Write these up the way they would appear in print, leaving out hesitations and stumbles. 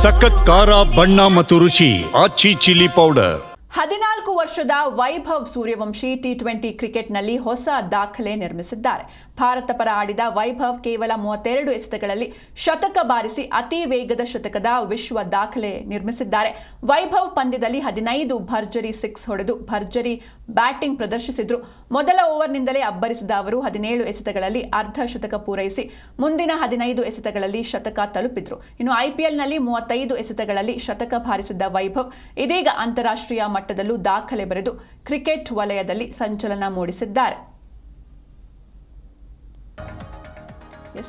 ಸಖತ್ ಖಾರ ಬಣ್ಣ ಮತ್ತು ರುಚಿ ಆಚಿ ಚಿಲ್ಲಿ ಪೌಡರ್. 14 ವರ್ಷದ ವೈಭವ್ ಸೂರ್ಯವಂಶಿ ಟಿ20 ಕ್ರಿಕೆಟ್ನಲ್ಲಿ ಹೊಸ ದಾಖಲೆ ನಿರ್ಮಿಸಿದ್ದಾರೆ. ಭಾರತ ಪರ ಆಡಿದ ವೈಭವ್ ಕೇವಲ 32 ಎಸೆತಗಳಲ್ಲಿ ಶತಕ ಬಾರಿಸಿ ಅತಿ ವೇಗದ ಶತಕದ ವಿಶ್ವ ದಾಖಲೆ ನಿರ್ಮಿಸಿದ್ದಾರೆ. ವೈಭವ್ ಪಂದ್ಯದಲ್ಲಿ 15 ಭರ್ಜರಿ 6 ಹೊಡೆದು ಭರ್ಜರಿ ಬ್ಯಾಟಿಂಗ್ ಪ್ರದರ್ಶಿಸಿದ್ರು. ಮೊದಲ ಓವರ್ನಿಂದಲೇ ಅಬ್ಬರಿಸಿದ ಅವರು 17 ಎಸೆತಗಳಲ್ಲಿ ಅರ್ಧ ಶತಕ ಪೂರೈಸಿ ಮುಂದಿನ 15 ಎಸೆತಗಳಲ್ಲಿ ಶತಕ ತಲುಪಿದ್ರು. ಇನ್ನು ಐಪಿಎಲ್ನಲ್ಲಿ 35 ಎಸೆತಗಳಲ್ಲಿ ಶತಕ ಬಾರಿಸಿದ್ದ ವೈಭವ್ ಇದೀಗ ಅಂತಾರಾಷ್ಟ್ರೀಯ ಮಟ್ಟದಲ್ಲೂ ದಾಖಲೆ ಬರೆದು ಕ್ರಿಕೆಟ್ ವಲಯದಲ್ಲಿ ಸಂಚಲನ ಮೂಡಿಸಿದ್ದಾರೆ.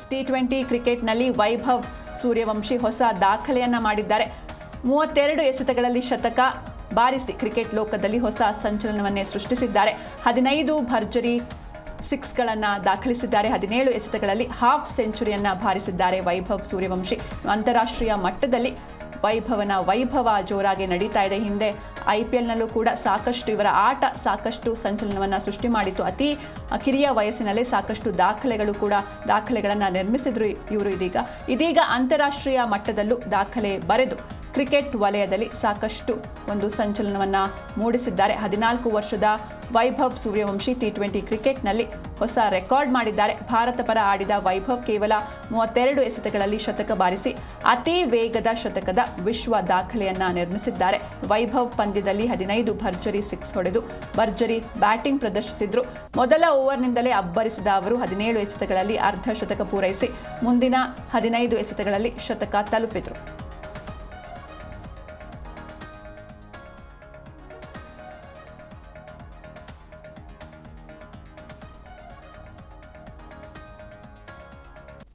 ಟಿ20 ಕ್ರಿಕೆಟ್ನಲ್ಲಿ ವೈಭವ್ ಸೂರ್ಯವಂಶಿ ಹೊಸ ದಾಖಲೆಯನ್ನ ಮಾಡಿದ್ದಾರೆ. 32 ಎಸೆತಗಳಲ್ಲಿ ಶತಕ ಬಾರಿಸಿ ಕ್ರಿಕೆಟ್ ಲೋಕದಲ್ಲಿ ಹೊಸ ಸಂಚಲನವನ್ನೇ ಸೃಷ್ಟಿಸಿದ್ದಾರೆ. 15 ಭರ್ಜರಿ 6ಗಳನ್ನು ದಾಖಲಿಸಿದ್ದಾರೆ. 17 ಎಸೆತಗಳಲ್ಲಿ ಹಾಫ್ ಸೆಂಚುರಿಯನ್ನ ಬಾರಿಸಿದ್ದಾರೆ ವೈಭವ್ ಸೂರ್ಯವಂಶಿ. ಅಂತಾರಾಷ್ಟ್ರೀಯ ಮಟ್ಟದಲ್ಲಿ ವೈಭವನ ವೈಭವ ಜೋರಾಗಿ ನಡೀತಾ ಇದೆ. ಹಿಂದೆ ಐಪಿಎಲ್ನಲ್ಲೂ ಕೂಡ ಸಾಕಷ್ಟು ಇವರ ಆಟ ಸಾಕಷ್ಟು ಸಂಚಲನವನ್ನು ಸೃಷ್ಟಿ ಮಾಡಿತ್ತು. ಅತಿ ಕಿರಿಯ ವಯಸ್ಸಿನಲ್ಲೇ ಸಾಕಷ್ಟು ದಾಖಲೆಗಳನ್ನು ನಿರ್ಮಿಸಿದ್ರು ಇವರು. ಇದೀಗ ಅಂತಾರಾಷ್ಟ್ರೀಯ ಮಟ್ಟದಲ್ಲೂ ದಾಖಲೆ ಬರೆದು ಕ್ರಿಕೆಟ್ ವಲಯದಲ್ಲಿ ಸಾಕಷ್ಟು ಒಂದು ಸಂಚಲನವನ್ನು ಮೂಡಿಸಿದ್ದಾರೆ. 14 ವರ್ಷದ ವೈಭವ್ ಸೂರ್ಯವಂಶಿ ಟಿ20 ಕ್ರಿಕೆಟ್ನಲ್ಲಿ ಹೊಸ ರೆಕಾರ್ಡ್ ಮಾಡಿದ್ದಾರೆ. ಭಾರತ ಪರ ಆಡಿದ ವೈಭವ್ ಕೇವಲ 32 ಎಸೆತಗಳಲ್ಲಿ ಶತಕ ಬಾರಿಸಿ ಅತಿ ವೇಗದ ಶತಕದ ವಿಶ್ವ ದಾಖಲೆಯನ್ನ ನಿರ್ಮಿಸಿದ್ದಾರೆ. ವೈಭವ್ ಪಂದ್ಯದಲ್ಲಿ 15 ಭರ್ಜರಿ 6 ಹೊಡೆದು ಭರ್ಜರಿ ಬ್ಯಾಟಿಂಗ್ ಪ್ರದರ್ಶಿಸಿದ್ರು. ಮೊದಲ ಓವರ್ನಿಂದಲೇ ಅಬ್ಬರಿಸಿದ ಅವರು 17 ಎಸೆತಗಳಲ್ಲಿ ಅರ್ಧ ಶತಕ ಪೂರೈಸಿ ಮುಂದಿನ 15 ಎಸೆತಗಳಲ್ಲಿ ಶತಕ ತಲುಪಿದ್ರು.